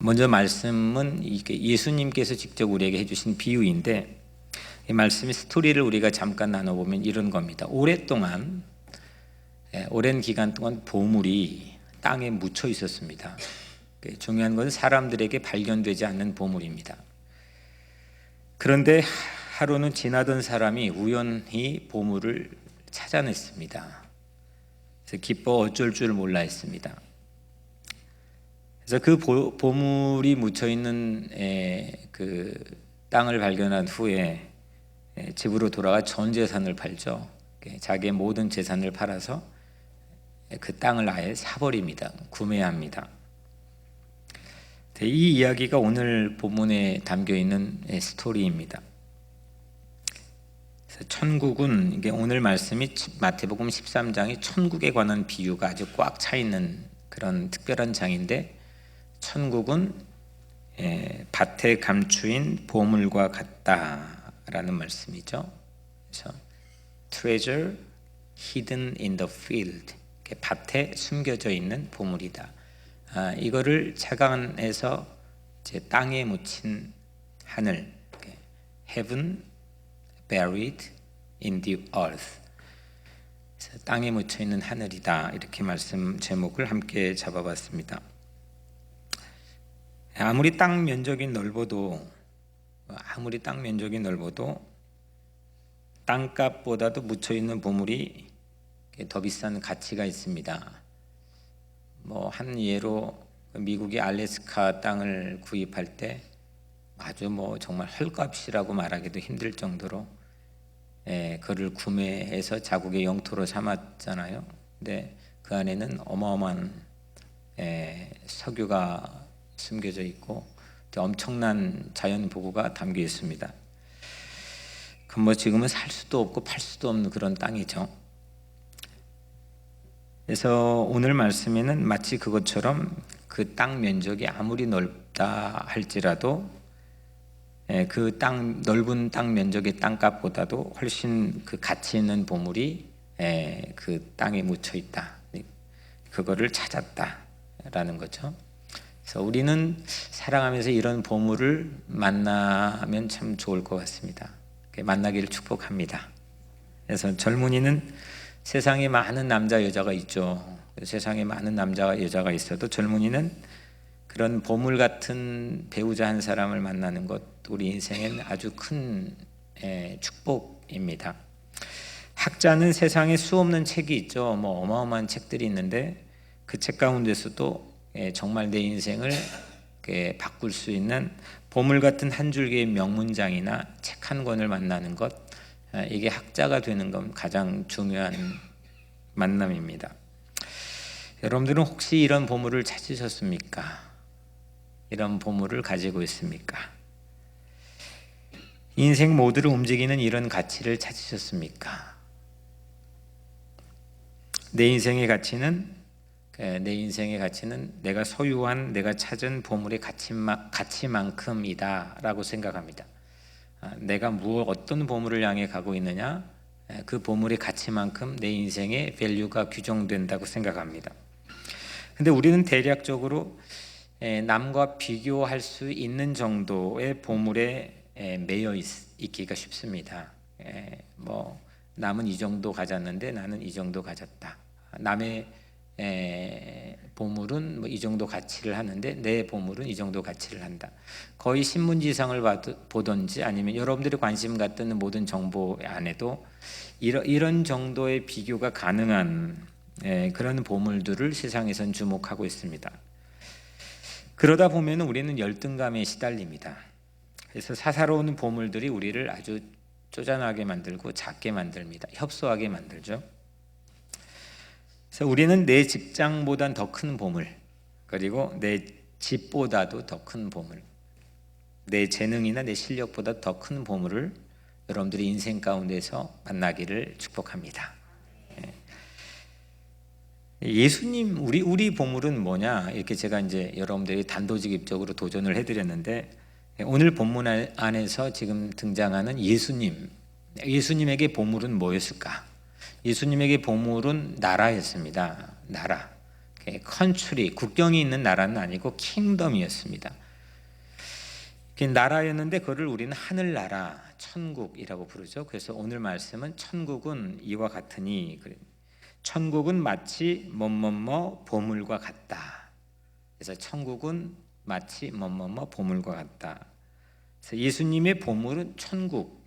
먼저 말씀은 이게 예수님께서 직접 우리에게 해주신 비유인데, 이 말씀의 스토리를 우리가 잠깐 나눠보면 이런 겁니다. 오랜 기간 동안 보물이 땅에 묻혀 있었습니다. 중요한 것은 사람들에게 발견되지 않는 보물입니다. 그런데 하루는 지나던 사람이 우연히 보물을 찾아냈습니다. 그래서 기뻐 어쩔 줄 몰라 했습니다. 그래서 그 보물이 묻혀 있는 그 땅을 발견한 후에 집으로 돌아가 전 재산을 팔죠. 자기의 모든 재산을 팔아서 그 땅을 아예 사버립니다. 구매합니다. 이 이야기가 오늘 본문에 담겨 있는 스토리입니다. 그래서 천국은, 이게 오늘 말씀이 마태복음 13장이 천국에 관한 비유가 아주 꽉 차 있는 그런 특별한 장인데, 천국은 밭에 감추인 보물과 같다라는 말씀이죠. 그래서 treasure hidden in the field, 밭에 숨겨져 있는 보물이다. 이거를 착안해서 이제 땅에 묻힌 하늘, heaven buried in the earth, 그래서 땅에 묻혀 있는 하늘이다, 이렇게 말씀 제목을 함께 잡아봤습니다. 아무리 땅 면적이 넓어도 땅값보다도 묻혀 있는 보물이 더 비싼 가치가 있습니다. 한 예로 미국이 알래스카 땅을 구입할 때 아주 정말 헐값이라고 말하기도 힘들 정도로 그를 구매해서 자국의 영토로 삼았잖아요. 근데 그 안에는 어마어마한 석유가 숨겨져 있고 엄청난 자연 보고가 담겨 있습니다. 그럼 지금은 살 수도 없고 팔 수도 없는 그런 땅이죠. 그래서 오늘 말씀에는 마치 그것처럼 그 땅 면적이 아무리 넓다 할지라도 그 넓은 땅 면적의 땅값보다도 훨씬 그 가치 있는 보물이 그 땅에 묻혀 있다, 그거를 찾았다라는 거죠. 그래서 우리는 살아가면서 이런 보물을 만나면 참 좋을 것 같습니다. 만나기를 축복합니다. 그래서 젊은이는 세상에 많은 남자 여자가 있죠. 세상에 많은 남자 여자가 있어도 젊은이는 그런 보물 같은 배우자 한 사람을 만나는 것, 우리 인생엔 아주 큰 축복입니다. 학자는 세상에 수없는 책이 있죠. 어마어마한 책들이 있는데 그 책 가운데서도 정말 내 인생을 바꿀 수 있는 보물 같은 한 줄기의 명문장이나 책 한 권을 만나는 것, 이게 학자가 되는 건 가장 중요한 만남입니다. 여러분들은 혹시 이런 보물을 찾으셨습니까? 이런 보물을 가지고 있습니까? 인생 모두를 움직이는 이런 가치를 찾으셨습니까? 내 인생의 가치는 내가 소유한, 내가 찾은 보물의 가치만큼이다 라고 생각합니다. 내가 어떤 보물을 향해 가고 있느냐, 그 보물의 가치만큼 내 인생의 밸류가 규정된다고 생각합니다. 근데 우리는 대략적으로 남과 비교할 수 있는 정도의 보물에 매여 있기가 쉽습니다. 남은 이 정도 가졌는데 나는 이 정도 가졌다. 남의 보물은 이 정도 가치를 하는데 내 보물은 이 정도 가치를 한다. 거의 신문지상을 보든지 아니면 여러분들이 관심 갖는 모든 정보 안에도 이런 정도의 비교가 가능한 그런 보물들을 세상에선 주목하고 있습니다. 그러다 보면 우리는 열등감에 시달립니다. 그래서 사사로운 보물들이 우리를 아주 쪼잔하게 만들고 작게 만듭니다. 협소하게 만들죠. 그래서 우리는 내 직장보단 더 큰 보물, 그리고 내 집보다도 더 큰 보물, 내 재능이나 내 실력보다 더 큰 보물을 여러분들이 인생 가운데서 만나기를 축복합니다. 예수님, 우리 보물은 뭐냐, 이렇게 제가 이제 여러분들이 단도직입적으로 도전을 해드렸는데, 오늘 본문 안에서 지금 등장하는 예수님에게 보물은 뭐였을까? 예수님에게 보물은 나라였습니다. 나라. 컨트리, 국경이 있는 나라는 아니고 킹덤이었습니다. 나라였는데 그거를 우리는 하늘나라, 천국이라고 부르죠. 그래서 오늘 말씀은 천국은 이와 같으니, 천국은 마치 뭐뭐뭐 보물과 같다. 그래서 천국은 마치 뭐뭐뭐 보물과 같다. 그래서 예수님의 보물은 천국,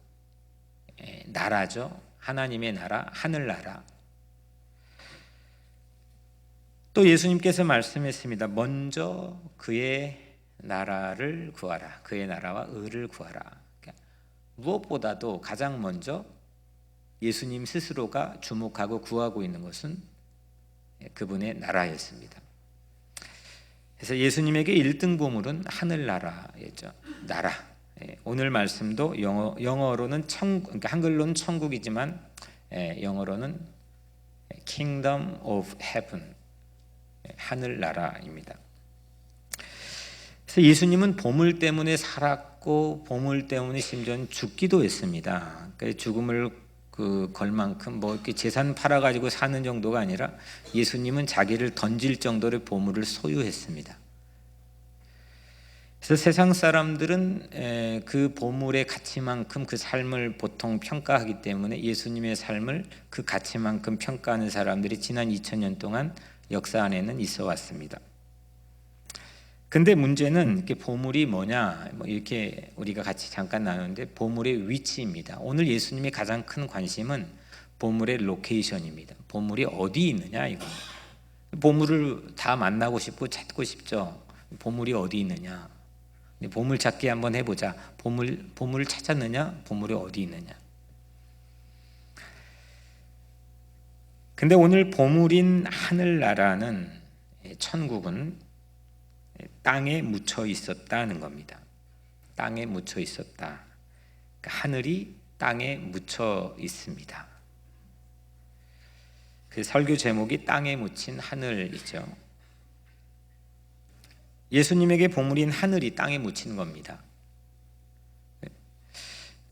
나라죠. 하나님의 나라, 하늘나라. 또 예수님께서 말씀했습니다. 먼저 그의 나라를 구하라. 그의 나라와 의를 구하라. 그러니까 무엇보다도 가장 먼저 예수님 스스로가 주목하고 구하고 있는 것은 그분의 나라였습니다. 그래서 예수님에게 1등 보물은 하늘나라였죠. 나라. 오늘 말씀도 영어로는 천국, 그러니까 한글로는 천국이지만 영어로는 Kingdom of Heaven, 하늘나라입니다. 그래서 예수님은 보물 때문에 살았고 보물 때문에 심지어는 죽기도 했습니다. 그러니까 죽음을 걸 만큼 뭐 이렇게 재산 팔아가지고 사는 정도가 아니라 예수님은 자기를 던질 정도의 보물을 소유했습니다. 그래서 세상 사람들은 그 보물의 가치만큼 그 삶을 보통 평가하기 때문에 예수님의 삶을 그 가치만큼 평가하는 사람들이 지난 2000년 동안 역사 안에는 있어 왔습니다. 근데 문제는 이렇게 보물이 뭐냐, 뭐 이렇게 우리가 같이 잠깐 나누는데 보물의 위치입니다. 오늘 예수님의 가장 큰 관심은 보물의 로케이션입니다. 보물이 어디 있느냐 이겁니다. 보물을 다 만나고 싶고 찾고 싶죠. 보물이 어디 있느냐. 보물 찾기 한번 해보자. 보물을 찾았느냐? 보물이 어디 있느냐? 근데 오늘 보물인 하늘나라는, 천국은 땅에 묻혀 있었다는 겁니다. 땅에 묻혀 있었다. 그러니까 하늘이 땅에 묻혀 있습니다. 그 설교 제목이 땅에 묻힌 하늘이죠. 예수님에게 보물인 하늘이 땅에 묻힌 겁니다.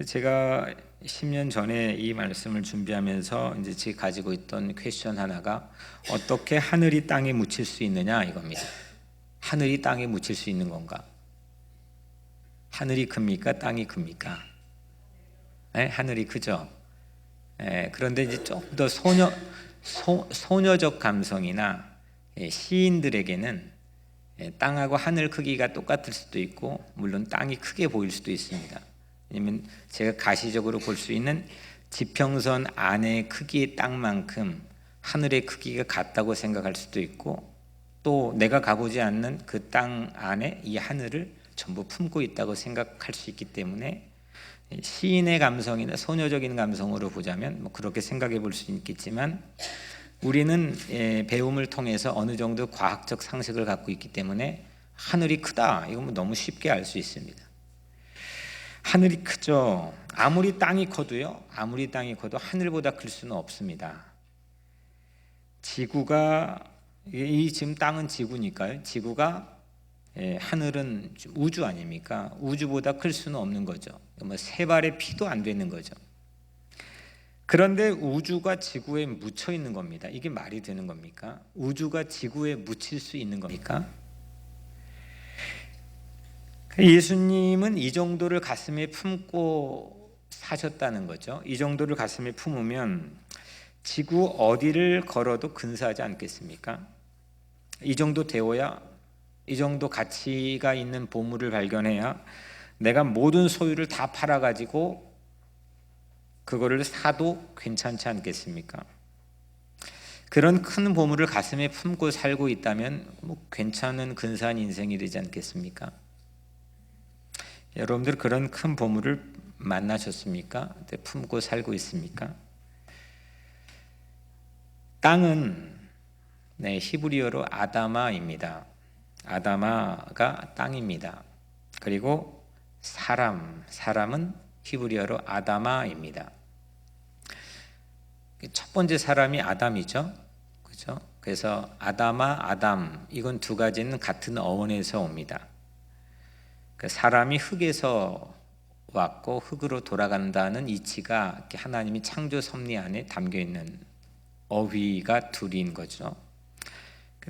제가 10년 전에 이 말씀을 준비하면서 이제 제가 가지고 있던 퀘스천 하나가 어떻게 하늘이 땅에 묻힐 수 있느냐 이겁니다. 하늘이 땅에 묻힐 수 있는 건가? 하늘이 큽니까? 땅이 큽니까? 하늘이 크죠. 그런데 이제 조금 더 소녀적 감성이나 시인들에게는 땅하고 하늘 크기가 똑같을 수도 있고 물론 땅이 크게 보일 수도 있습니다. 왜냐하면 제가 가시적으로 볼 수 있는 지평선 안의 크기의 땅만큼 하늘의 크기가 같다고 생각할 수도 있고 또 내가 가보지 않는 그 땅 안에 이 하늘을 전부 품고 있다고 생각할 수 있기 때문에 시인의 감성이나 소녀적인 감성으로 보자면 뭐 그렇게 생각해 볼 수 있겠지만 우리는 배움을 통해서 어느 정도 과학적 상식을 갖고 있기 때문에 하늘이 크다 이건 너무 쉽게 알 수 있습니다. 하늘이 크죠. 아무리 땅이 커도요. 아무리 땅이 커도 하늘보다 클 수는 없습니다. 지구가 이 지금 땅은 지구니까요. 지구가 하늘은 우주 아닙니까? 우주보다 클 수는 없는 거죠. 뭐 세 발의 피도 안 되는 거죠. 그런데 우주가 지구에 묻혀 있는 겁니다. 이게 말이 되는 겁니까? 우주가 지구에 묻힐 수 있는 겁니까? 예수님은 이 정도를 가슴에 품고 사셨다는 거죠. 이 정도를 가슴에 품으면 지구 어디를 걸어도 근사하지 않겠습니까? 이 정도 되어야, 이 정도 가치가 있는 보물을 발견해야 내가 모든 소유를 다 팔아가지고 그거를 사도 괜찮지 않겠습니까? 그런 큰 보물을 가슴에 품고 살고 있다면 뭐 괜찮은 근사한 인생이 되지 않겠습니까? 여러분들 그런 큰 보물을 만나셨습니까? 품고 살고 있습니까? 땅은 히브리어로 아다마입니다. 아다마가 땅입니다. 그리고 사람은 히브리어로 아다마입니다. 첫 번째 사람이 아담이죠. 그렇죠? 그래서 아다마, 아담 이건 두 가지는 같은 어원에서 옵니다. 사람이 흙에서 왔고 흙으로 돌아간다는 이치가 하나님이 창조 섭리 안에 담겨 있는 어휘가 둘인 거죠.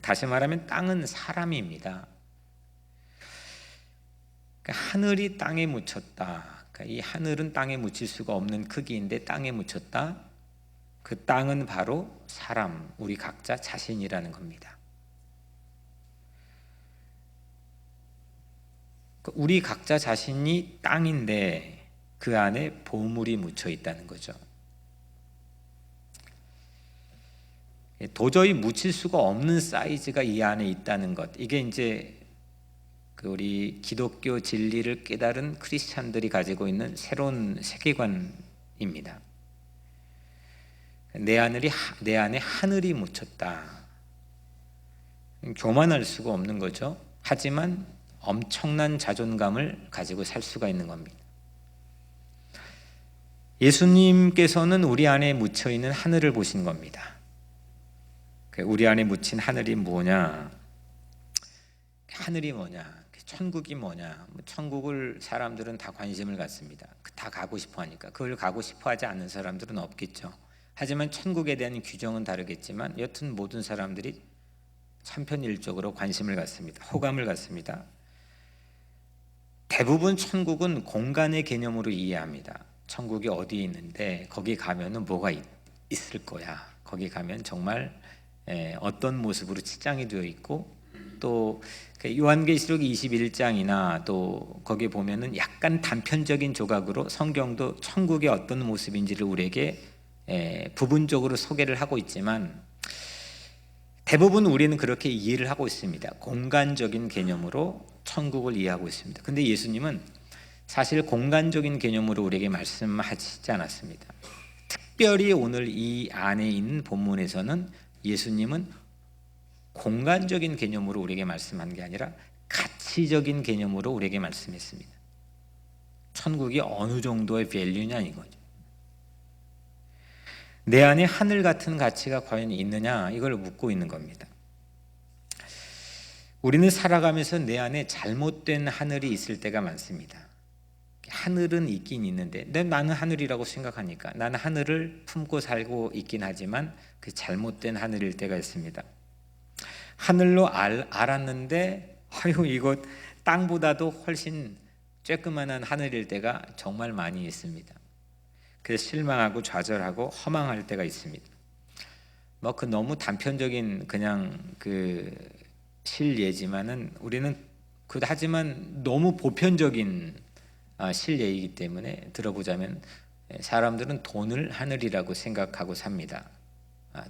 다시 말하면 땅은 사람입니다. 하늘이 땅에 묻혔다. 이 하늘은 땅에 묻힐 수가 없는 크기인데 땅에 묻혔다. 그 땅은 바로 사람, 우리 각자 자신이라는 겁니다. 우리 각자 자신이 땅인데 그 안에 보물이 묻혀 있다는 거죠. 도저히 묻힐 수가 없는 사이즈가 이 안에 있다는 것. 이게 이제 우리 기독교 진리를 깨달은 크리스찬들이 가지고 있는 새로운 세계관입니다. 내 안에 하늘이 묻혔다. 교만할 수가 없는 거죠. 하지만 엄청난 자존감을 가지고 살 수가 있는 겁니다. 예수님께서는 우리 안에 묻혀 있는 하늘을 보신 겁니다. 우리 안에 묻힌 하늘이 뭐냐? 하늘이 뭐냐? 천국이 뭐냐? 천국을 사람들은 다 관심을 갖습니다. 다 가고 싶어 하니까. 그걸 가고 싶어 하지 않는 사람들은 없겠죠. 하지만 천국에 대한 규정은 다르겠지만 여튼 모든 사람들이 천편일적으로 관심을 갖습니다. 호감을 갖습니다. 대부분 천국은 공간의 개념으로 이해합니다. 천국이 어디에 있는데 거기 가면은 뭐가 있을 거야. 거기 가면 정말 어떤 모습으로 치장이 되어 있고 또 요한계시록 21장이나 또 거기 보면은 약간 단편적인 조각으로 성경도 천국의 어떤 모습인지를 우리에게 부분적으로 소개를 하고 있지만 대부분 우리는 그렇게 이해를 하고 있습니다. 공간적인 개념으로 천국을 이해하고 있습니다. 근데 예수님은 사실 공간적인 개념으로 우리에게 말씀하시지 않았습니다. 특별히 오늘 이 안에 있는 본문에서는 예수님은 공간적인 개념으로 우리에게 말씀한 게 아니라 가치적인 개념으로 우리에게 말씀했습니다. 천국이 어느 정도의 밸류냐 이거죠. 내 안에 하늘 같은 가치가 과연 있느냐 이걸 묻고 있는 겁니다. 우리는 살아가면서 내 안에 잘못된 하늘이 있을 때가 많습니다. 하늘은 있긴 있는데 나는 하늘이라고 생각하니까 나는 하늘을 품고 살고 있긴 하지만 그 잘못된 하늘일 때가 있습니다. 하늘로 알았는데 이거 땅보다도 훨씬 쬐끄만한 하늘일 때가 정말 많이 있습니다. 그래서 실망하고 좌절하고 허망할 때가 있습니다. 그 너무 단편적인 그냥 실예지만은 우리는 하지만 너무 보편적인 실예이기 때문에 들어보자면 사람들은 돈을 하늘이라고 생각하고 삽니다.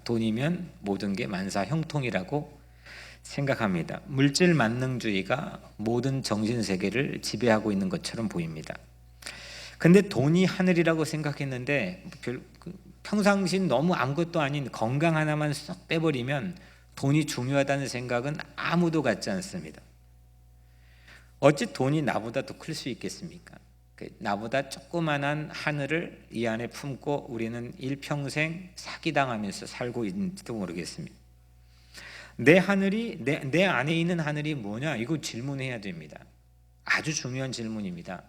돈이면 모든 게 만사 형통이라고 생각합니다. 물질 만능주의가 모든 정신세계를 지배하고 있는 것처럼 보입니다. 근데 돈이 하늘이라고 생각했는데 평상시 너무 아무것도 아닌 건강 하나만 쏙 빼버리면 돈이 중요하다는 생각은 아무도 갖지 않습니다. 어찌 돈이 나보다 더 클 수 있겠습니까? 나보다 조그만한 하늘을 이 안에 품고 우리는 일평생 사기당하면서 살고 있는지도 모르겠습니다. 내 안에 있는 하늘이 뭐냐? 이거 질문해야 됩니다. 아주 중요한 질문입니다.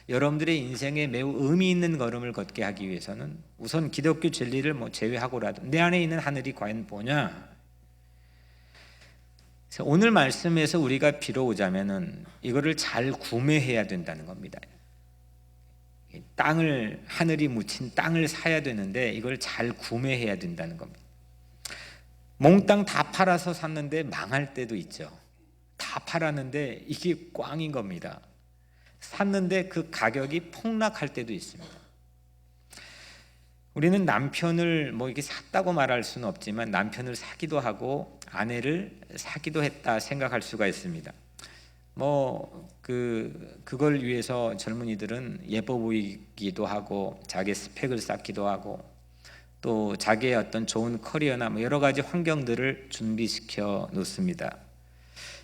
여러분들의 인생에 매우 의미 있는 걸음을 걷게 하기 위해서는 우선 기독교 진리를 제외하고라도 내 안에 있는 하늘이 과연 뭐냐? 그래서 오늘 말씀에서 우리가 빌어오자면은 이거를 잘 구매해야 된다는 겁니다. 하늘이 묻힌 땅을 사야 되는데 이걸 잘 구매해야 된다는 겁니다. 몽땅 다 팔아서 샀는데 망할 때도 있죠. 다 팔았는데 이게 꽝인 겁니다. 샀는데 그 가격이 폭락할 때도 있습니다. 우리는 남편을 이렇게 샀다고 말할 수는 없지만 남편을 사기도 하고 아내를 사기도 했다 생각할 수가 있습니다. 그걸 위해서 젊은이들은 예뻐 보이기도 하고 자기 스펙을 쌓기도 하고 또 자기의 어떤 좋은 커리어나 여러 가지 환경들을 준비시켜 놓습니다.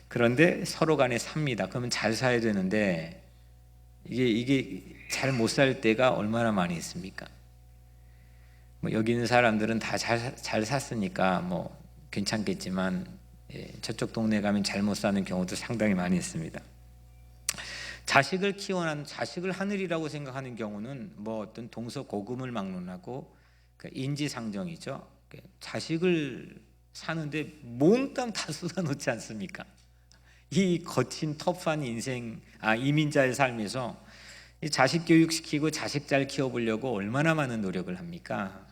그런데 서로 간에 삽니다. 그러면 잘 사야 되는데 이게 잘 못 살 때가 얼마나 많이 있습니까? 여기 있는 사람들은 다 잘 샀으니까 괜찮겠지만 저쪽 동네 가면 잘못 사는 경우도 상당히 많이 있습니다. 자식을 자식을 하늘이라고 생각하는 경우는 어떤 동서고금을 막론하고 인지상정이죠. 자식을 사는데 몽땅 다 쏟아놓지 않습니까? 이 거친 터프한 이민자의 삶에서 이 자식 교육시키고 자식 잘 키워보려고 얼마나 많은 노력을 합니까?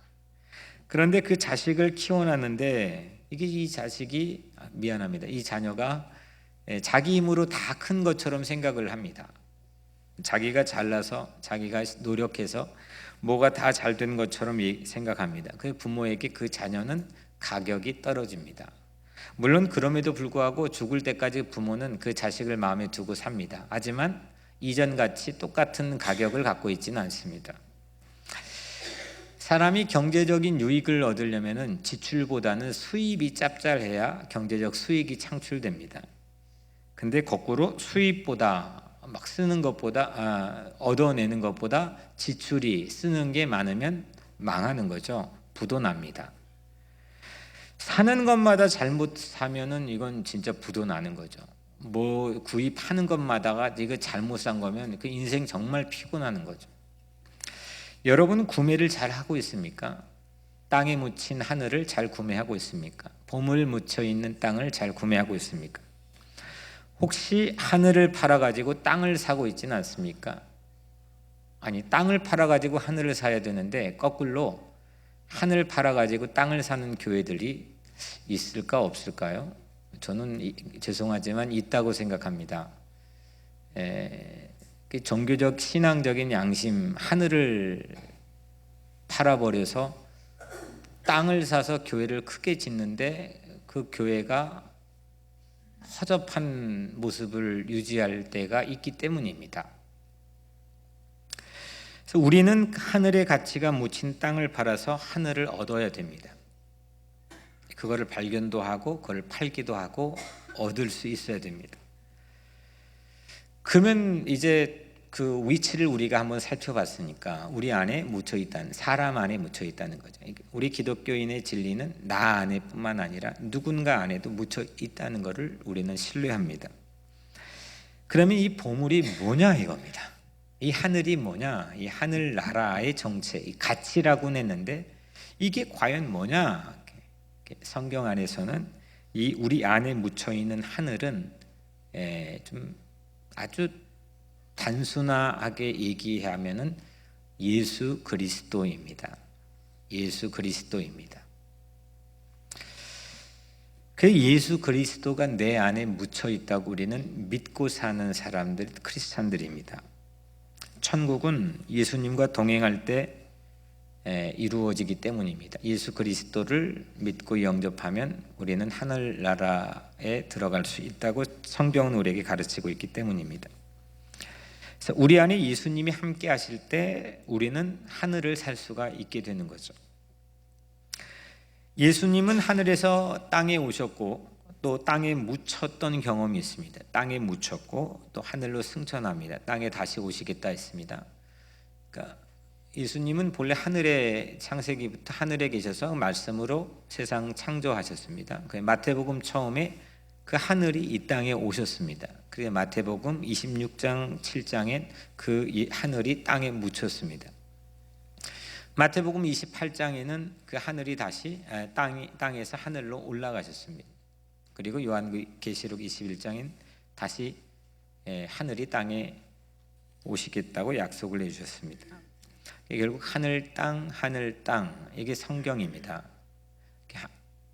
그런데 그 자식을 키워놨는데 이 자식이 미안합니다. 이 자녀가 자기 힘으로 다 큰 것처럼 생각을 합니다. 자기가 잘나서 자기가 노력해서 뭐가 다 잘 된 것처럼 생각합니다. 그 부모에게 그 자녀는 가격이 떨어집니다. 물론 그럼에도 불구하고 죽을 때까지 부모는 그 자식을 마음에 두고 삽니다. 하지만 이전같이 똑같은 가격을 갖고 있지는 않습니다. 사람이 경제적인 유익을 얻으려면 지출보다는 수입이 짭짤해야 경제적 수익이 창출됩니다. 근데 거꾸로 수입보다 막 쓰는 것보다 얻어내는 것보다 지출이 쓰는 게 많으면 망하는 거죠. 부도납니다. 사는 것마다 잘못 사면은 이건 진짜 부도나는 거죠. 뭐 구입하는 것마다가 이거 잘못 산 거면 그 인생 정말 피곤하는 거죠. 여러분 구매를 잘 하고 있습니까? 땅에 묻힌 하늘을 잘 구매하고 있습니까? 봄을 묻혀 있는 땅을 잘 구매하고 있습니까? 혹시 하늘을 팔아가지고 땅을 사고 있지는 않습니까? 아니, 땅을 팔아가지고 하늘을 사야 되는데 거꾸로 하늘 팔아가지고 땅을 사는 교회들이 있을까 없을까요? 저는 죄송하지만 있다고 생각합니다. 종교적 신앙적인 양심, 하늘을 팔아버려서 땅을 사서 교회를 크게 짓는데 그 교회가 허접한 모습을 유지할 때가 있기 때문입니다. 그래서 우리는 하늘의 가치가 묻힌 땅을 팔아서 하늘을 얻어야 됩니다. 그거를 발견도 하고 그걸 팔기도 하고 얻을 수 있어야 됩니다. 그러면 이제 그 위치를 우리가 한번 살펴봤으니까 우리 안에 묻혀 있다는, 사람 안에 묻혀 있다는 거죠. 우리 기독교인의 진리는 나 안에뿐만 아니라 누군가 안에도 묻혀 있다는 것을 우리는 신뢰합니다. 그러면 이 보물이 뭐냐 이겁니다. 이 하늘이 뭐냐, 이 하늘나라의 정체, 이 가치라고 했는데 이게 과연 뭐냐? 성경 안에서는 이 우리 안에 묻혀 있는 하늘은 좀 아주 단순하게 얘기하면은 예수 그리스도입니다. 예수 그리스도입니다. 그 예수 그리스도가 내 안에 묻혀 있다고 우리는 믿고 사는 사람들, 크리스찬들입니다. 천국은 예수님과 동행할 때 이루어지기 때문입니다. 예수 그리스도를 믿고 영접하면 우리는 하늘나라에 들어갈 수 있다고 성경은 우리에게 가르치고 있기 때문입니다. 그래서 우리 안에 예수님이 함께 하실 때 우리는 하늘을 살 수가 있게 되는 거죠. 예수님은 하늘에서 땅에 오셨고 또 땅에 묻혔던 경험이 있습니다. 땅에 묻혔고 또 하늘로 승천합니다. 땅에 다시 오시겠다 했습니다. 그러니까 예수님은 본래 하늘에, 창세기부터 하늘에 계셔서 말씀으로 세상 창조하셨습니다. 마태복음 처음에 그 하늘이 이 땅에 오셨습니다. 그래서 마태복음 26장 7장엔 그 하늘이 땅에 묻혔습니다. 마태복음 28장에는 그 하늘이 다시 땅에서 하늘로 올라가셨습니다. 그리고 요한계시록 21장엔 다시 하늘이 땅에 오시겠다고 약속을 해주셨습니다. 결국 하늘 땅 이게 성경입니다.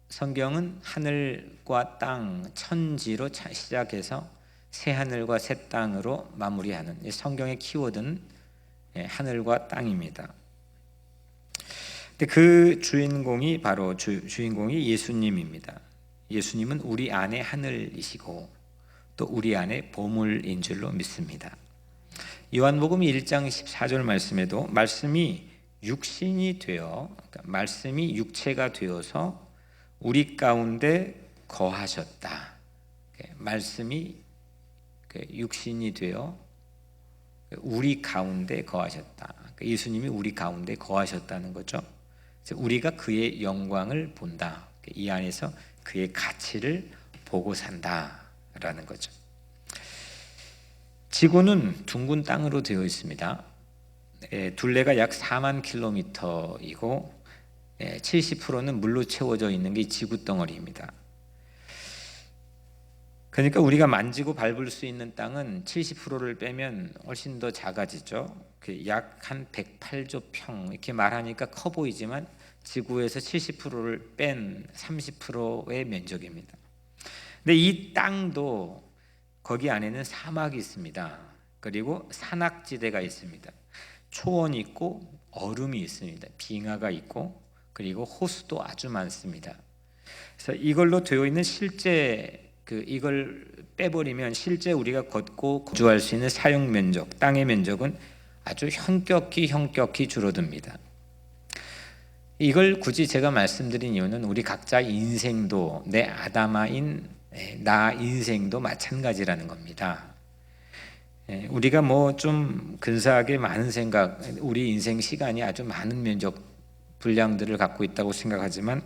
성경은 하늘과 땅, 천지로 시작해서 새 하늘과 새 땅으로 마무리하는 성경의 키워드는 하늘과 땅입니다. 근데 그 주인공이 바로 주인공이 예수님입니다. 예수님은 우리 안에 하늘이시고 또 우리 안에 보물인 줄로 믿습니다. 요한복음 1장 14절 말씀에도 말씀이 육신이 되어, 그러니까 말씀이 육체가 되어서 우리 가운데 거하셨다. 말씀이 육신이 되어 우리 가운데 거하셨다. 예수님이 우리 가운데 거하셨다는 거죠. 우리가 그의 영광을 본다. 이 안에서 그의 가치를 보고 산다라는 거죠. 지구는 둥근 땅으로 되어 있습니다. 둘레가 약 4만 킬로미터이고 70%는 물로 채워져 있는 게 지구 덩어리입니다. 그러니까 우리가 만지고 밟을 수 있는 땅은 70%를 빼면 훨씬 더 작아지죠. 약 한 108조 평 이렇게 말하니까 커 보이지만 지구에서 70%를 뺀 30%의 면적입니다. 근데 이 땅도 거기 안에는 사막이 있습니다. 그리고 산악지대가 있습니다. 초원이 있고 얼음이 있습니다. 빙하가 있고 그리고 호수도 아주 많습니다. 그래서 이걸로 되어 있는 실제 이걸 빼버리면 실제 우리가 걷고 거주할 수 있는 사용 면적, 땅의 면적은 아주 현격히 줄어듭니다. 이걸 굳이 제가 말씀드린 이유는 우리 각자 인생도 내 아담아인 나 인생도 마찬가지라는 겁니다. 우리가 뭐 좀 근사하게 많은 생각, 우리 인생 시간이 아주 많은 면적 분량들을 갖고 있다고 생각하지만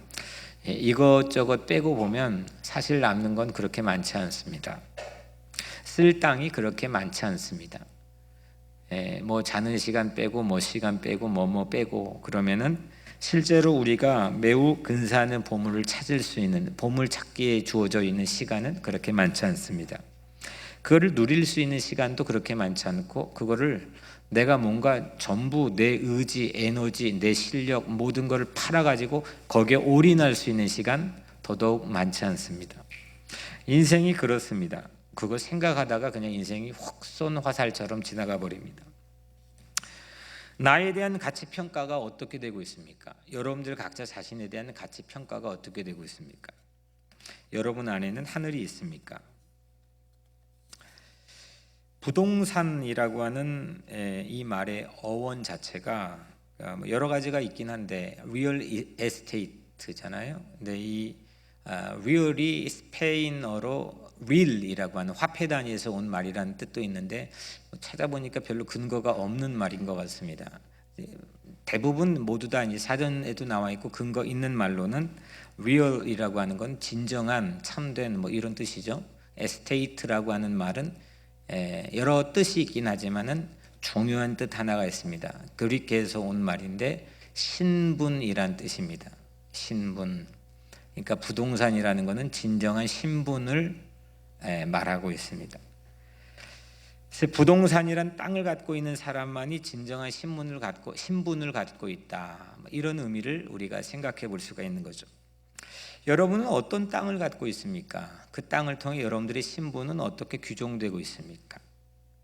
이것저것 빼고 보면 사실 남는 건 그렇게 많지 않습니다. 쓸 땅이 그렇게 많지 않습니다. 뭐 자는 시간 빼고 뭐 시간 빼고 뭐 빼고 그러면은 실제로 우리가 매우 근사한 보물을 찾을 수 있는 보물 찾기에 주어져 있는 시간은 그렇게 많지 않습니다. 그거를 누릴 수 있는 시간도 그렇게 많지 않고 그거를 내가 뭔가 전부 내 의지, 에너지, 내 실력 모든 것을 팔아가지고 거기에 올인할 수 있는 시간 더더욱 많지 않습니다. 인생이 그렇습니다. 그거 생각하다가 그냥 인생이 훅 쏜 화살처럼 지나가 버립니다. 나에 대한 가치평가가 어떻게 되고 있습니까? 여러분들 각자 자신에 대한 가치평가가 어떻게 되고 있습니까? 여러분 안에는 하늘이 있습니까? 부동산이라고 하는 이 말의 어원 자체가 여러 가지가 있긴 한데 리얼 에스테이트잖아요. 근데 이 리얼이 스페인어로 릴이라고 하는 화폐 단위에서 온 말이라는 뜻도 있는데 찾아보니까 별로 근거가 없는 말인 것 같습니다. 대부분 모두 다 이제 사전에도 나와 있고 근거 있는 말로는 리얼이라고 하는 건 진정한 참된 뭐 이런 뜻이죠. 에스테이트라고 하는 말은 여러 뜻이 있긴 하지만은 중요한 뜻 하나가 있습니다. 그리스에서 온 말인데 신분이란 뜻입니다. 신분. 그러니까 부동산이라는 것은 진정한 신분을 말하고 있습니다. 그래서 부동산이란 땅을 갖고 있는 사람만이 진정한 신분을 갖고 있다. 이런 의미를 우리가 생각해 볼 수가 있는 거죠. 여러분은 어떤 땅을 갖고 있습니까? 그 땅을 통해 여러분들의 신분은 어떻게 규정되고 있습니까?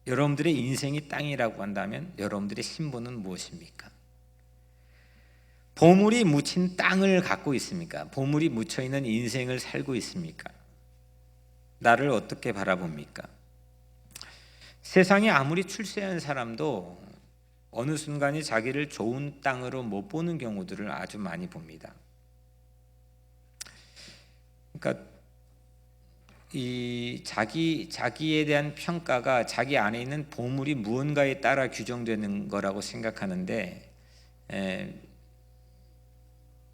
여러분들의 인생이 땅이라고 한다면 여러분들의 신분은 무엇입니까? 보물이 묻힌 땅을 갖고 있습니까? 보물이 묻혀 있는 인생을 살고 있습니까? 나를 어떻게 바라봅니까? 세상에 아무리 출세한 사람도 어느 순간에 자기를 좋은 땅으로 못 보는 경우들을 아주 많이 봅니다. 그러니까 이 자기에 대한 평가가 자기 안에 있는 보물이 무언가에 따라 규정되는 거라고 생각하는데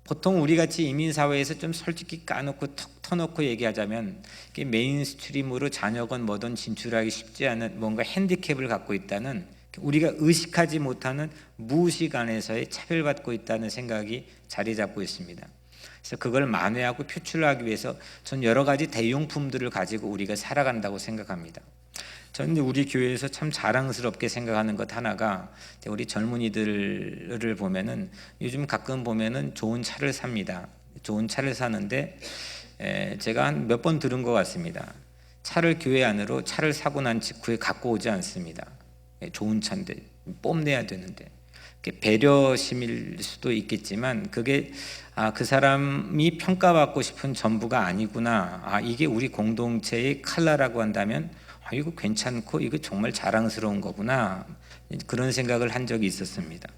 보통 우리 같이 이민 사회에서 좀 솔직히 까놓고 턱 터놓고 얘기하자면 메인스트림으로 자녀건 뭐든 진출하기 쉽지 않은 뭔가 핸디캡을 갖고 있다는 우리가 의식하지 못하는 무의식 안에서의 차별받고 있다는 생각이 자리 잡고 있습니다. 그래서 그걸 만회하고 표출하기 위해서 전 여러 가지 대용품들을 가지고 우리가 살아간다고 생각합니다. 저는 우리 교회에서 참 자랑스럽게 생각하는 것 하나가 우리 젊은이들을 보면은 요즘 가끔 보면은 좋은 차를 삽니다. 좋은 차를 사는데 제가 한 몇 번 들은 것 같습니다. 차를 교회 안으로 차를 사고 난 직후에 갖고 오지 않습니다. 좋은 차인데 뽐내야 되는데 배려심일 수도 있겠지만 그게 그 사람이 평가받고 싶은 전부가 아니구나. 이게 우리 공동체의 칼라라고 한다면 이거 괜찮고 이거 정말 자랑스러운 거구나. 그런 생각을 한 적이 있었습니다.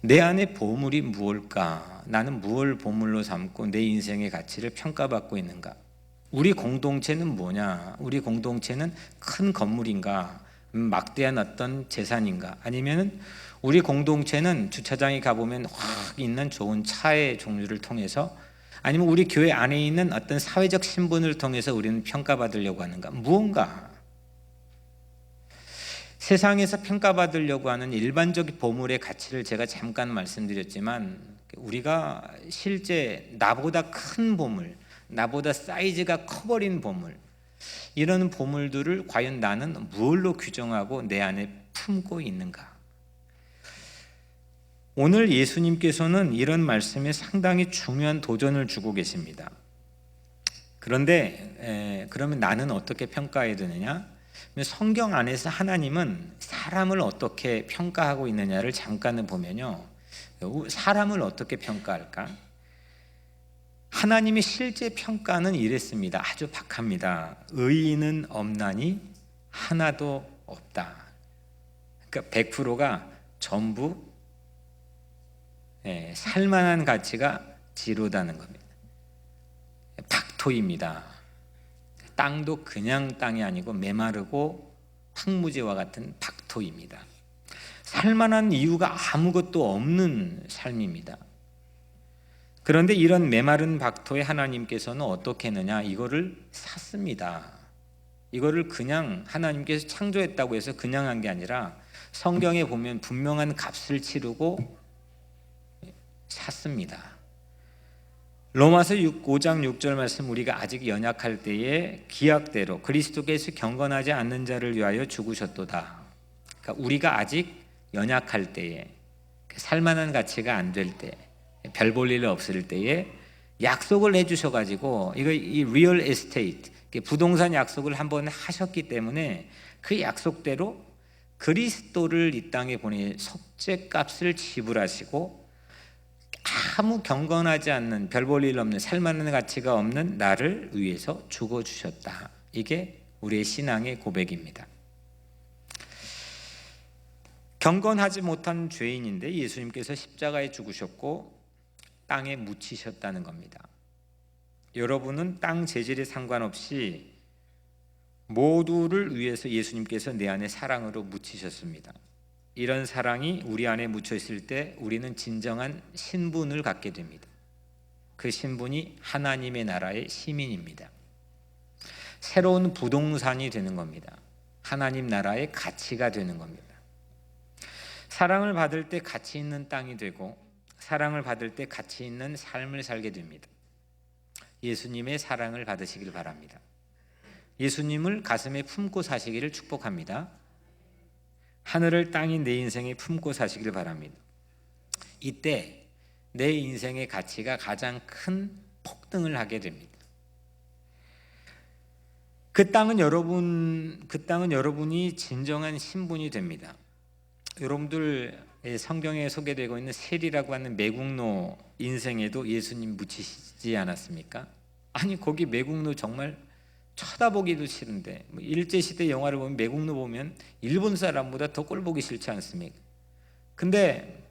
내 안에 보물이 무엇일까? 나는 무엇을 보물로 삼고 내 인생의 가치를 평가받고 있는가? 우리 공동체는 뭐냐? 우리 공동체는 큰 건물인가? 막대한 어떤 재산인가? 아니면은 우리 공동체는 주차장에 가보면 확 있는 좋은 차의 종류를 통해서 아니면 우리 교회 안에 있는 어떤 사회적 신분을 통해서 우리는 평가받으려고 하는가? 무언가 세상에서 평가받으려고 하는 일반적인 보물의 가치를 제가 잠깐 말씀드렸지만 우리가 실제 나보다 큰 보물, 나보다 사이즈가 커버린 보물, 이런 보물들을 과연 나는 무엇로 규정하고 내 안에 품고 있는가? 오늘 예수님께서는 이런 말씀에 상당히 중요한 도전을 주고 계십니다. 그런데 그러면 나는 어떻게 평가해야 되느냐? 성경 안에서 하나님은 사람을 어떻게 평가하고 있느냐를 잠깐은 보면요, 사람을 어떻게 평가할까? 하나님의 실제 평가는 이랬습니다. 아주 박합니다. 의인은 없나니 하나도 없다. 그러니까 100%가 전부 살만한 가치가 지로다는 겁니다. 박토입니다. 땅도 그냥 땅이 아니고 메마르고 황무지와 같은 박토입니다. 살만한 이유가 아무것도 없는 삶입니다. 그런데 이런 메마른 박토에 하나님께서는 어떻게 했느냐? 이거를 샀습니다. 이거를 그냥 하나님께서 창조했다고 해서 그냥 한 게 아니라 성경에 보면 분명한 값을 치르고 샀습니다. 로마서 5장 6절 말씀, 우리가 아직 연약할 때에 기약대로 그리스도께서 경건하지 않는 자를 위하여 죽으셨도다. 그러니까 우리가 아직 연약할 때에, 살만한 가치가 안 될 때, 별 볼 일 없을 때에 약속을 해주셔가지고, 이 리얼 에스테이트, 부동산 약속을 한번 하셨기 때문에 그 약속대로 그리스도를 이 땅에 보내 속죄값을 지불하시고, 아무 경건하지 않는, 별 볼 일 없는, 살만한 가치가 없는 나를 위해서 죽어주셨다. 이게 우리의 신앙의 고백입니다. 경건하지 못한 죄인인데 예수님께서 십자가에 죽으셨고 땅에 묻히셨다는 겁니다. 여러분은 땅 재질에 상관없이 모두를 위해서 예수님께서 내 안에 사랑으로 묻히셨습니다. 이런 사랑이 우리 안에 묻혀 있을 때 우리는 진정한 신분을 갖게 됩니다. 그 신분이 하나님의 나라의 시민입니다. 새로운 부동산이 되는 겁니다. 하나님 나라의 가치가 되는 겁니다. 사랑을 받을 때 가치 있는 땅이 되고, 사랑을 받을 때 가치 있는 삶을 살게 됩니다. 예수님의 사랑을 받으시길 바랍니다. 예수님을 가슴에 품고 사시기를 축복합니다. 하늘을 땅인 내 인생에 품고 사시길 바랍니다. 이때 내 인생의 가치가 가장 큰 폭등을 하게 됩니다. 그 땅은 여러분이 진정한 신분이 됩니다. 여러분들 성경에 소개되고 있는 셀이라고 하는 매국노 인생에도 예수님 묻히시지 않았습니까? 아니, 거기 매국노 정말 쳐다보기도 싫은데, 일제시대 영화를 보면 매국노 보면 일본 사람보다 더 꼴보기 싫지 않습니까? 근데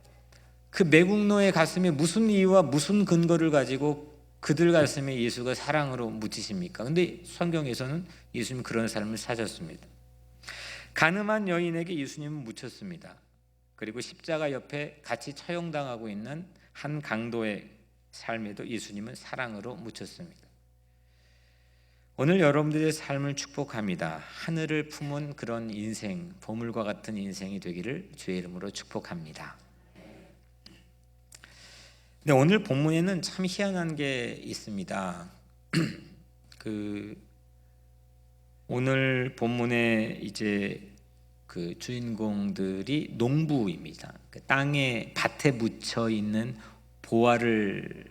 그 매국노의 가슴에 무슨 이유와 무슨 근거를 가지고 그들 가슴에 예수가 사랑으로 묻히십니까? 근데 성경에서는 예수님 그런 삶을 사셨습니다. 가늠한 여인에게 예수님은 묻혔습니다. 그리고 십자가 옆에 같이 처형당하고 있는 한 강도의 삶에도 예수님은 사랑으로 묻혔습니다. 오늘 여러분들의 삶을 축복합니다. 하늘을 품은 그런 인생, 보물과 같은 인생이 되기를 주의 이름으로 축복합니다. 근데 오늘 본문에는 참 희한한 게 있습니다. 오늘 본문에 이제 그 주인공들이 농부입니다. 그 땅에 밭에 묻혀 있는 보화를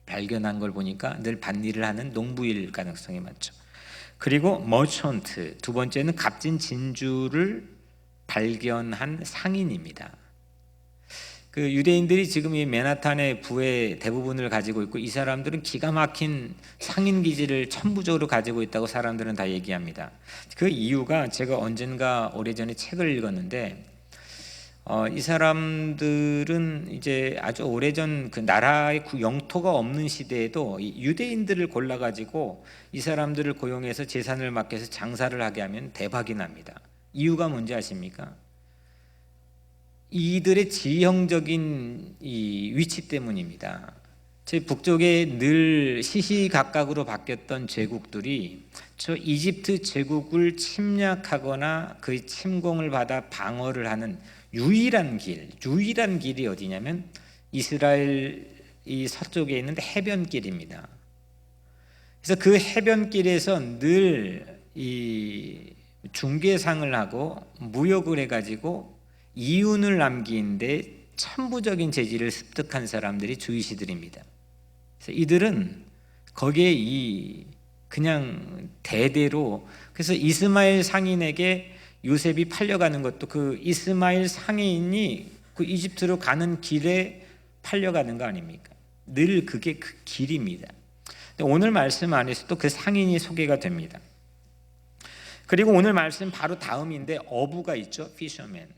발견한 걸 보니까 늘 밭일을 하는 농부일 가능성이 많죠. 그리고 머천트, 두 번째는 값진 진주를 발견한 상인입니다. 그 유대인들이 지금 이 맨하탄의 부의 대부분을 가지고 있고, 이 사람들은 기가 막힌 상인 기질을 천부적으로 가지고 있다고 사람들은 다 얘기합니다. 그 이유가, 제가 언젠가 오래전에 책을 읽었는데, 이 사람들은 이제 아주 오래전 그 나라의 영토가 없는 시대에도 이 유대인들을 골라가지고 이 사람들을 고용해서 재산을 맡겨서 장사를 하게 하면 대박이 납니다. 이유가 뭔지 아십니까? 이들의 지형적인 이 위치 때문입니다. 제 북쪽에 늘 시시각각으로 바뀌었던 제국들이 저 이집트 제국을 침략하거나 그 침공을 받아 방어를 하는 유일한 길이 어디냐면 이스라엘 이 서쪽에 있는 해변길입니다. 그래서 그 해변길에서 늘 이 중개상을 하고 무역을 해가지고 이윤을 남기는데 천부적인 재질을 습득한 사람들이 주이시들입니다. 그래서 이들은 거기에 그냥 대대로, 그래서 이스마엘 상인에게 요셉이 팔려가는 것도 그 이스마엘 상인이 그 이집트로 가는 길에 팔려가는 거 아닙니까? 늘 그게 그 길입니다. 오늘 말씀 안에서도 그 상인이 소개가 됩니다. 그리고 오늘 말씀 바로 다음인데 어부가 있죠. fisherman.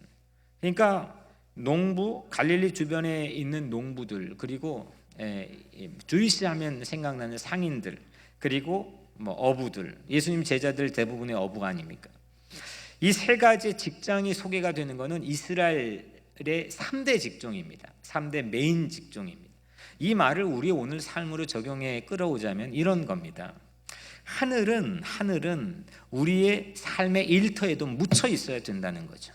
그러니까 농부, 갈릴리 주변에 있는 농부들, 그리고 주이시 하면 생각나는 상인들, 그리고 뭐 어부들, 예수님 제자들 대부분의 어부가 아닙니까? 이 세 가지 직장이 소개가 되는 것은 이스라엘의 3대 직종입니다. 3대 메인 직종입니다. 이 말을 우리 오늘 삶으로 적용해 끌어오자면 이런 겁니다. 하늘은 우리의 삶의 일터에도 묻혀 있어야 된다는 거죠.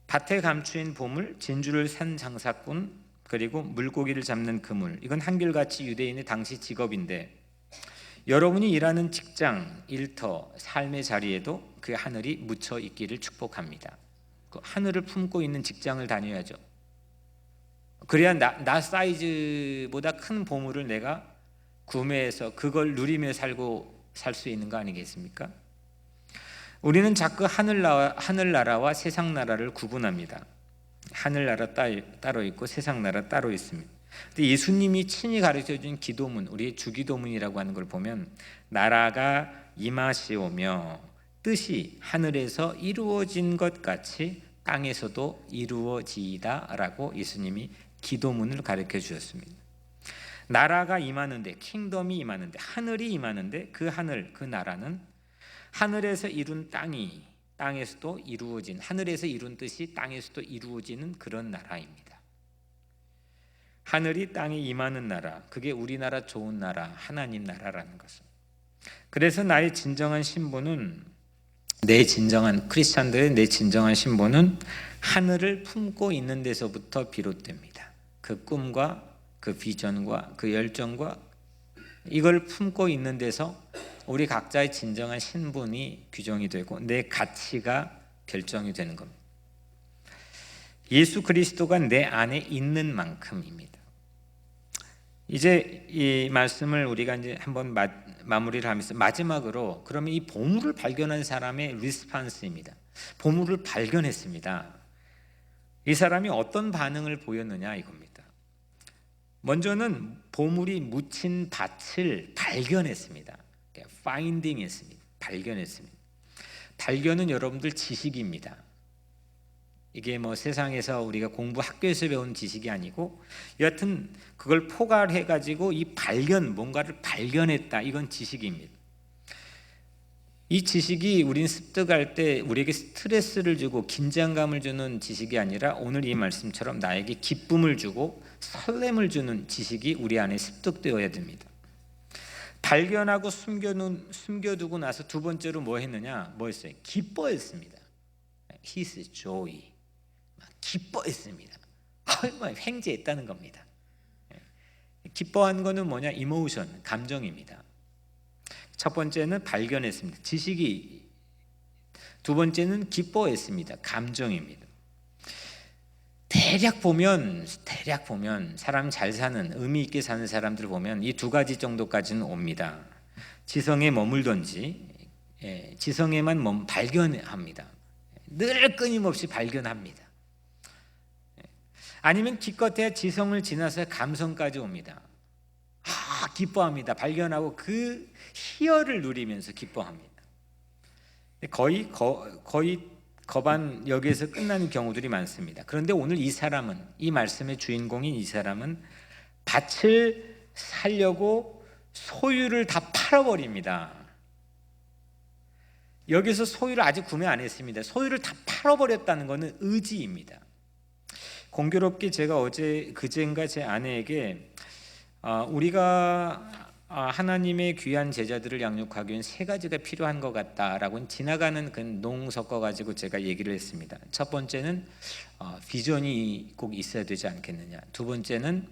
밭에 감추인 보물, 진주를 산 장사꾼, 그리고 물고기를 잡는 그물. 이건 한결같이 유대인의 당시 직업인데 여러분이 일하는 직장, 일터, 삶의 자리에도 그 하늘이 묻혀 있기를 축복합니다. 그 하늘을 품고 있는 직장을 다녀야죠. 그래야 나 사이즈보다 큰 보물을 내가 구매해서 그걸 누리며 살 수 있는 거 아니겠습니까? 우리는 자꾸 하늘나라와 세상나라를 구분합니다. 하늘나라 따로 있고 세상나라 따로 있습니다. 근데 예수님이 친히 가르쳐준 기도문, 우리의 주기도문이라고 하는 걸 보면 나라가 임하시오며 뜻이 하늘에서 이루어진 것 같이 땅에서도 이루어지이다 라고 예수님이 기도문을 가르쳐 주셨습니다. 나라가 임하는데, 킹덤이 임하는데, 하늘이 임하는데 그 하늘, 그 나라는 하늘에서 이룬 땅이 땅에서도 이루어진, 하늘에서 이룬 뜻이 땅에서도 이루어지는 그런 나라입니다. 하늘이 땅에 임하는 나라, 그게 우리나라 좋은 나라, 하나님 나라라는 것은. 그래서 나의 진정한 신분은, 크리스찬들의 내 진정한 신분은 하늘을 품고 있는 데서부터 비롯됩니다. 그 꿈과 그 비전과 그 열정과 이걸 품고 있는 데서 우리 각자의 진정한 신분이 규정이 되고 내 가치가 결정이 되는 겁니다. 예수 그리스도가 내 안에 있는 만큼입니다. 이제 이 말씀을 우리가 이제 한번 마무리를 하면서 마지막으로, 그러면 이 보물을 발견한 사람의 리스판스입니다. 보물을 발견했습니다. 이 사람이 어떤 반응을 보였느냐 이겁니다. 먼저는 보물이 묻힌 밭을 발견했습니다. finding 했습니다. 발견했습니다. 발견은 여러분들 지식입니다. 이게 뭐 세상에서 우리가 학교에서 배운 지식이 아니고 여하튼 그걸 포괄해 가지고 이 뭔가를 발견했다, 이건 지식입니다. 이 지식이 우린 습득할 때 우리에게 스트레스를 주고 긴장감을 주는 지식이 아니라 오늘 이 말씀처럼 나에게 기쁨을 주고 설렘을 주는 지식이 우리 안에 습득되어야 됩니다. 발견하고 숨겨두고 나서 두 번째로 뭐 했느냐? 뭐 했어요? 기뻐했습니다. His joy. 기뻐했습니다. 횡재했다는 겁니다. 기뻐한 거는 뭐냐? 이모션, 감정입니다. 첫 번째는 발견했습니다. 지식이. 두 번째는 기뻐했습니다. 감정입니다. 대략 보면 사람 잘 사는, 의미 있게 사는 사람들 보면 이 두 가지 정도까지는 옵니다. 지성에 머물던지 지성에만 발견합니다. 늘 끊임없이 발견합니다. 아니면 기껏해야 지성을 지나서 감성까지 옵니다. 기뻐합니다. 발견하고 그 희열을 누리면서 기뻐합니다. 거의 거반 여기에서 끝나는 경우들이 많습니다. 그런데 오늘 이 말씀의 주인공인 이 사람은 밭을 살려고 소유를 다 팔아버립니다. 여기서 소유를 아직 구매 안 했습니다. 소유를 다 팔아버렸다는 것은 의지입니다. 공교롭게 제가 그제인가 제 아내에게 우리가 하나님의 귀한 제자들을 양육하기 위한 세 가지가 필요한 것 같다라고 지나가는 그 농 섞어가지고 제가 얘기를 했습니다. 첫 번째는 비전이 꼭 있어야 되지 않겠느냐. 두 번째는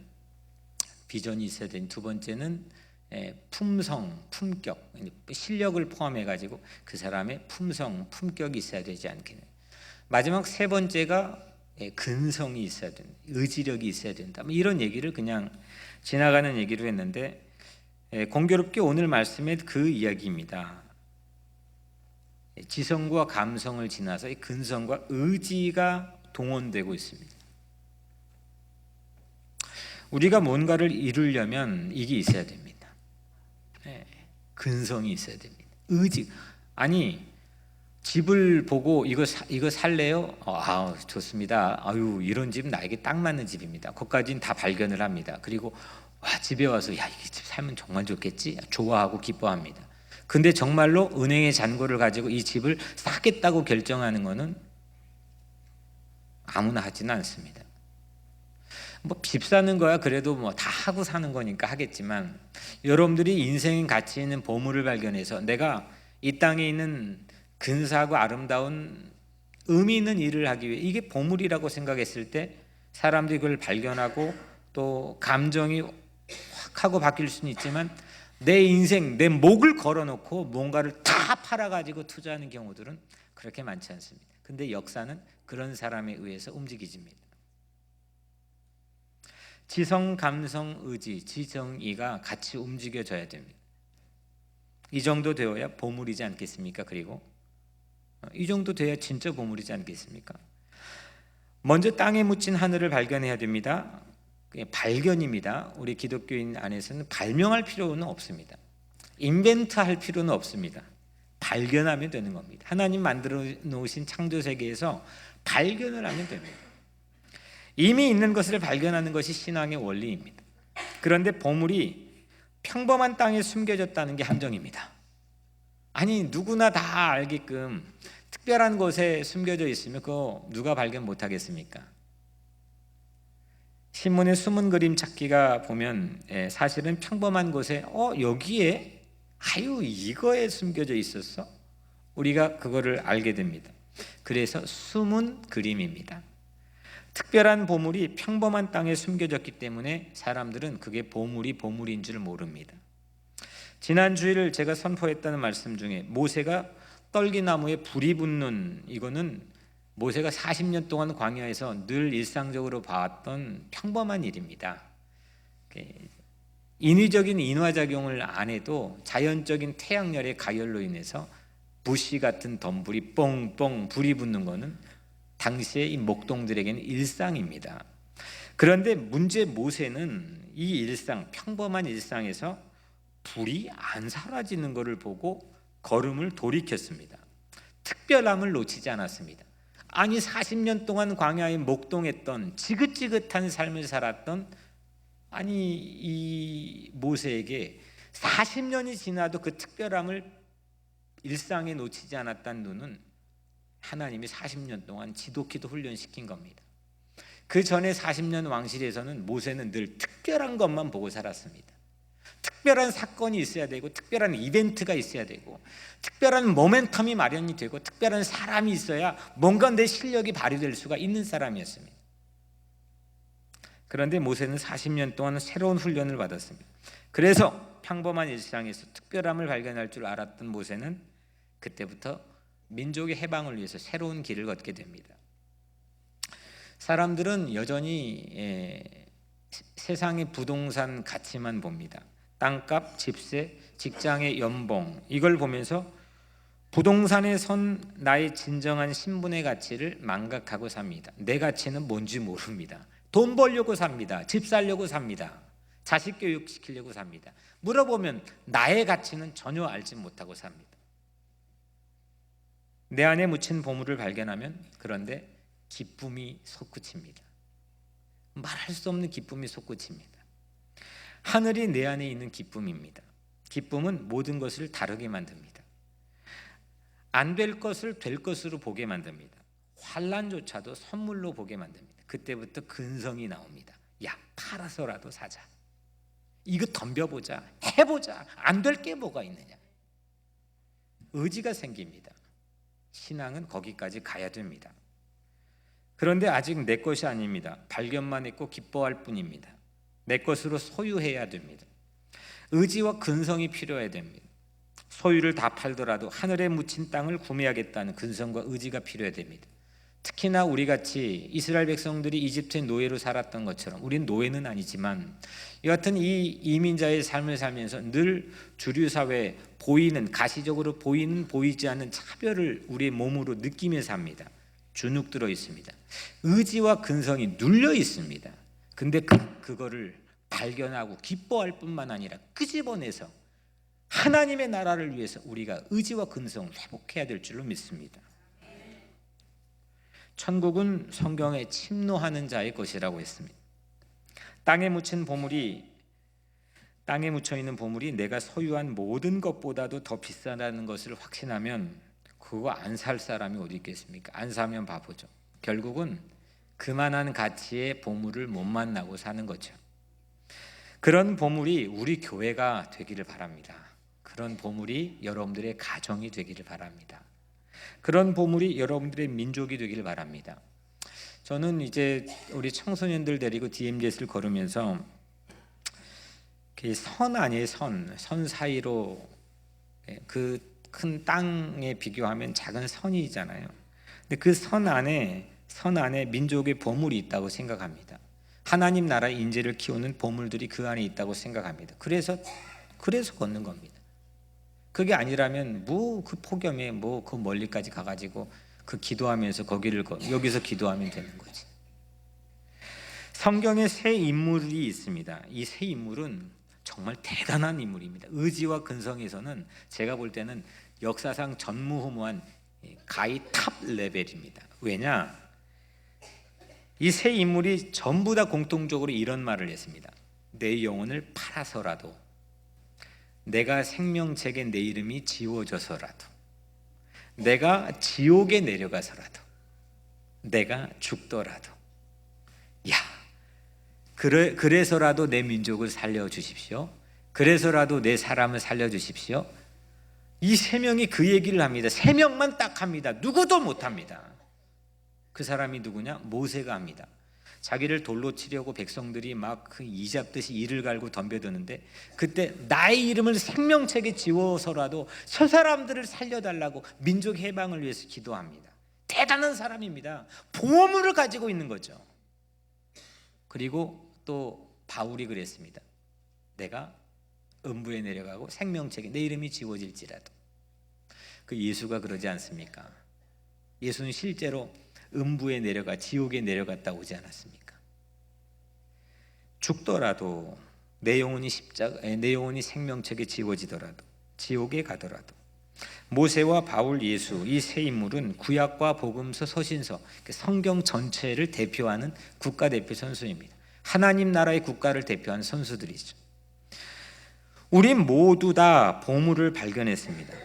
비전이 있어야 되니, 두 번째는 품성, 품격, 실력을 포함해가지고 그 사람의 품성, 품격이 있어야 되지 않겠느냐. 마지막 세 번째가 근성이 있어야 된다, 의지력이 있어야 된다. 이런 얘기를 그냥 지나가는 얘기로 했는데, 공교롭게 오늘 말씀의 그 이야기입니다. 지성과 감성을 지나서 이 근성과 의지가 동원되고 있습니다. 우리가 뭔가를 이루려면 이게 있어야 됩니다. 근성이 있어야 됩니다. 의지. 아니, 집을 보고 이거 살래요? 좋습니다. 아유, 이런 집 나에게 딱 맞는 집입니다. 그것까지는 다 발견을 합니다. 그리고 집에 와서 이 집 살면 정말 좋겠지? 좋아하고 기뻐합니다. 근데 정말로 은행의 잔고를 가지고 이 집을 사겠다고 결정하는 것은 아무나 하지는 않습니다. 집 사는 거야 그래도 다 하고 사는 거니까 하겠지만, 여러분들이 인생의 가치 있는 보물을 발견해서 내가 이 땅에 있는 근사하고 아름다운 의미 있는 일을 하기 위해 이게 보물이라고 생각했을 때 사람들이 그걸 발견하고 또 감정이 확 하고 바뀔 수는 있지만, 내 인생, 내 목을 걸어놓고 뭔가를 다 팔아가지고 투자하는 경우들은 그렇게 많지 않습니다. 근데 역사는 그런 사람에 의해서 움직여집니다. 지성, 감성, 의지, 지정의가 같이 움직여져야 됩니다. 이 정도 되어야 보물이지 않겠습니까? 그리고 이 정도 돼야 진짜 보물이지 않겠습니까? 먼저 땅에 묻힌 하늘을 발견해야 됩니다. 발견입니다. 우리 기독교인 안에서는 발명할 필요는 없습니다. 인벤트 할 필요는 없습니다. 발견하면 되는 겁니다. 하나님 만들어 놓으신 창조 세계에서 발견을 하면 됩니다. 이미 있는 것을 발견하는 것이 신앙의 원리입니다. 그런데 보물이 평범한 땅에 숨겨졌다는 게 함정입니다. 아니, 누구나 다 알게끔 특별한 곳에 숨겨져 있으면 그거 누가 발견 못 하겠습니까? 신문의 숨은 그림 찾기가 보면 사실은 평범한 곳에 여기에 이거에 숨겨져 있었어? 우리가 그거를 알게 됩니다. 그래서 숨은 그림입니다. 특별한 보물이 평범한 땅에 숨겨졌기 때문에 사람들은 그게 보물인 줄 모릅니다. 지난 주일 제가 선포했다는 말씀 중에 모세가 떨기나무에 불이 붙는, 이거는 모세가 40년 동안 광야에서 늘 일상적으로 봐왔던 평범한 일입니다. 인위적인 인화작용을 안 해도 자연적인 태양열의 가열로 인해서 부시 같은 덤불이 뻥뻥 불이 붙는 것은 당시의 이 목동들에게는 일상입니다. 그런데 문제, 모세는 이 일상, 평범한 일상에서 불이 안 사라지는 것을 보고 걸음을 돌이켰습니다. 특별함을 놓치지 않았습니다. 아니, 40년 동안 광야에 목동했던 지긋지긋한 삶을 살았던 이 모세에게 40년이 지나도 그 특별함을 일상에 놓치지 않았다는 눈은 하나님이 40년 동안 지독히도 훈련시킨 겁니다. 그 전에 40년 왕실에서는 모세는 늘 특별한 것만 보고 살았습니다. 특별한 사건이 있어야 되고, 특별한 이벤트가 있어야 되고, 특별한 모멘텀이 마련이 되고, 특별한 사람이 있어야 뭔가 내 실력이 발휘될 수가 있는 사람이었습니다. 그런데 모세는 40년 동안 새로운 훈련을 받았습니다. 그래서 평범한 일상에서 특별함을 발견할 줄 알았던 모세는 그때부터 민족의 해방을 위해서 새로운 길을 걷게 됩니다. 사람들은 여전히 세상의 부동산 가치만 봅니다. 땅값, 집세, 직장의 연봉, 이걸 보면서 부동산에 선 나의 진정한 신분의 가치를 망각하고 삽니다. 내 가치는 뭔지 모릅니다. 돈 벌려고 삽니다. 집 살려고 삽니다. 자식 교육시키려고 삽니다. 물어보면 나의 가치는 전혀 알지 못하고 삽니다. 내 안에 묻힌 보물을 발견하면 그런데 기쁨이 솟구칩니다. 말할 수 없는 기쁨이 솟구칩니다. 하늘이 내 안에 있는 기쁨입니다. 기쁨은 모든 것을 다르게 만듭니다. 안 될 것을 될 것으로 보게 만듭니다. 환난조차도 선물로 보게 만듭니다. 그때부터 근성이 나옵니다. 야, 팔아서라도 사자. 이거 덤벼보자, 해보자. 안 될 게 뭐가 있느냐. 의지가 생깁니다. 신앙은 거기까지 가야 됩니다. 그런데 아직 내 것이 아닙니다. 발견만 했고 기뻐할 뿐입니다. 내 것으로 소유해야 됩니다. 의지와 근성이 필요해야 됩니다. 소유를 다 팔더라도 하늘에 묻힌 땅을 구매하겠다는 근성과 의지가 필요해야 됩니다. 특히나 우리같이 이스라엘 백성들이 이집트의 노예로 살았던 것처럼, 우린 노예는 아니지만 여하튼 이 이민자의 삶을 살면서 늘 주류 사회에 보이는, 가시적으로 보이는 보이지 않는 차별을 우리의 몸으로 느끼며 삽니다. 주눅 들어 있습니다. 의지와 근성이 눌려 있습니다. 근데 그거를 발견하고 기뻐할 뿐만 아니라 끄집어내서 하나님의 나라를 위해서 우리가 의지와 근성을 회복해야 될 줄로 믿습니다. 천국은 성경에 침노하는 자의 것이라고 했습니다. 땅에 묻혀 있는 보물이 내가 소유한 모든 것보다도 더 비싸다는 것을 확신하면 그거 안 살 사람이 어디 있겠습니까? 안 사면 바보죠. 결국은 그만한 가치의 보물을 못 만나고 사는 거죠. 그런 보물이 우리 교회가 되기를 바랍니다. 그런 보물이 여러분들의 가정이 되기를 바랍니다. 그런 보물이 여러분들의 민족이 되기를 바랍니다. 저는 이제 우리 청소년들 데리고 DMZ를 걸으면서 선 아니에요, 선 사이로 그 큰 땅에 비교하면 작은 선이잖아요. 근데 그 선 안에 민족의 보물이 있다고 생각합니다. 하나님 나라의 인재를 키우는 보물들이 그 안에 있다고 생각합니다. 그래서 걷는 겁니다. 그게 아니라면 그 폭염에 그 멀리까지 가가지고 그 기도하면서 여기서 기도하면 되는 거지. 성경에 세 인물이 있습니다. 이 세 인물은 정말 대단한 인물입니다. 의지와 근성에서는 제가 볼 때는 역사상 전무후무한 가히 탑 레벨입니다. 왜냐? 이 세 인물이 전부 다 공통적으로 이런 말을 했습니다. 내 영혼을 팔아서라도, 내가 생명책에 내 이름이 지워져서라도, 내가 지옥에 내려가서라도, 내가 죽더라도, 그래서라도 내 민족을 살려주십시오. 그래서라도 내 사람을 살려주십시오. 이 세 명이 그 얘기를 합니다. 세 명만 딱 합니다. 누구도 못합니다. 그 사람이 누구냐? 모세가 합니다. 자기를 돌로 치려고 백성들이 막 그 이잡듯이 이를 갈고 덤벼드는데 그때 나의 이름을 생명책에 지워서라도 저 사람들을 살려달라고 민족 해방을 위해서 기도합니다. 대단한 사람입니다. 보물을 가지고 있는 거죠. 그리고 또 바울이 그랬습니다. 내가 음부에 내려가고 생명책에 내 이름이 지워질지라도. 그 예수가 그러지 않습니까? 예수는 실제로 음부에 내려가 지옥에 내려갔다 오지 않았습니까? 죽더라도 내 영혼이 생명책에 지워지더라도, 지옥에 가더라도. 모세와 바울, 예수, 이 세 인물은 구약과 복음서, 서신서, 성경 전체를 대표하는 국가대표 선수입니다. 하나님 나라의 국가를 대표하는 선수들이죠. 우리 모두 다 보물을 발견했습니다.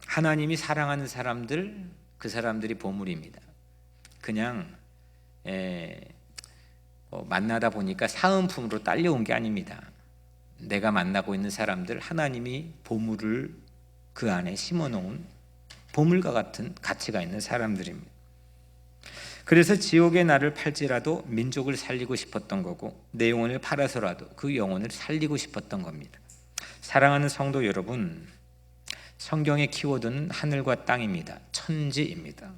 하나님이 사랑하는 사람들, 그 사람들이 보물입니다. 그냥 만나다 보니까 사은품으로 딸려온 게 아닙니다. 내가 만나고 있는 사람들, 하나님이 보물을 그 안에 심어놓은 보물과 같은 가치가 있는 사람들입니다. 그래서 지옥의 나를 팔지라도 민족을 살리고 싶었던 거고, 내 영혼을 팔아서라도 그 영혼을 살리고 싶었던 겁니다. 사랑하는 성도 여러분, 성경의 키워드는 하늘과 땅입니다. 천지입니다.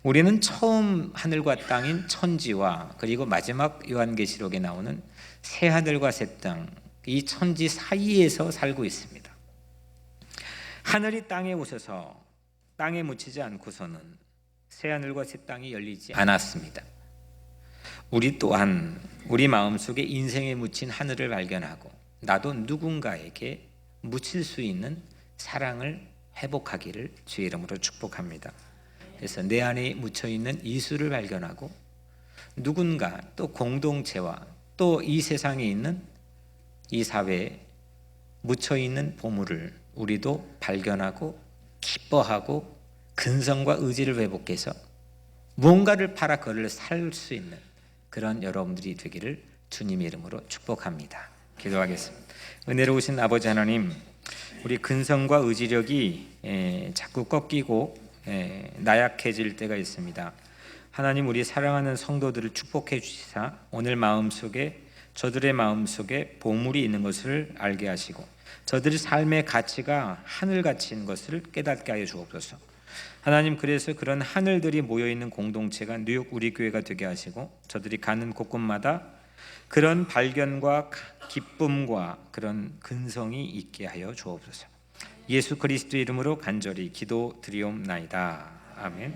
우리는 처음 하늘과 땅인 천지와 그리고 마지막 요한계시록에 나오는 새 하늘과 새 땅, 이 천지 사이에서 살고 있습니다. 하늘이 땅에 오셔서 땅에 묻히지 않고서는 새 하늘과 새 땅이 열리지 않았습니다. 우리 또한 우리 마음속에 인생에 묻힌 하늘을 발견하고 나도 누군가에게 묻힐 수 있는 사랑을 회복하기를 주의 이름으로 축복합니다. 그래서 내 안에 묻혀있는 이수를 발견하고 누군가 또 공동체와 또 이 세상에 있는 이 사회에 묻혀있는 보물을 우리도 발견하고 기뻐하고 근성과 의지를 회복해서 무언가를 팔아 그를 살 수 있는 그런 여러분들이 되기를 주님의 이름으로 축복합니다. 기도하겠습니다. 은혜로우신 아버지 하나님, 우리 근성과 의지력이 자꾸 꺾이고 나약해질 때가 있습니다. 하나님, 우리 사랑하는 성도들을 축복해 주시사 오늘 마음속에, 저들의 마음속에 보물이 있는 것을 알게 하시고 저들의 삶의 가치가 하늘가치인 것을 깨닫게 하여 주옵소서. 하나님, 그래서 그런 하늘들이 모여있는 공동체가 뉴욕 우리 교회가 되게 하시고 저들이 가는 곳곳마다 그런 발견과 기쁨과 그런 근성이 있게 하여 주옵소서. 예수 그리스도 이름으로 간절히 기도드리옵나이다. 아멘.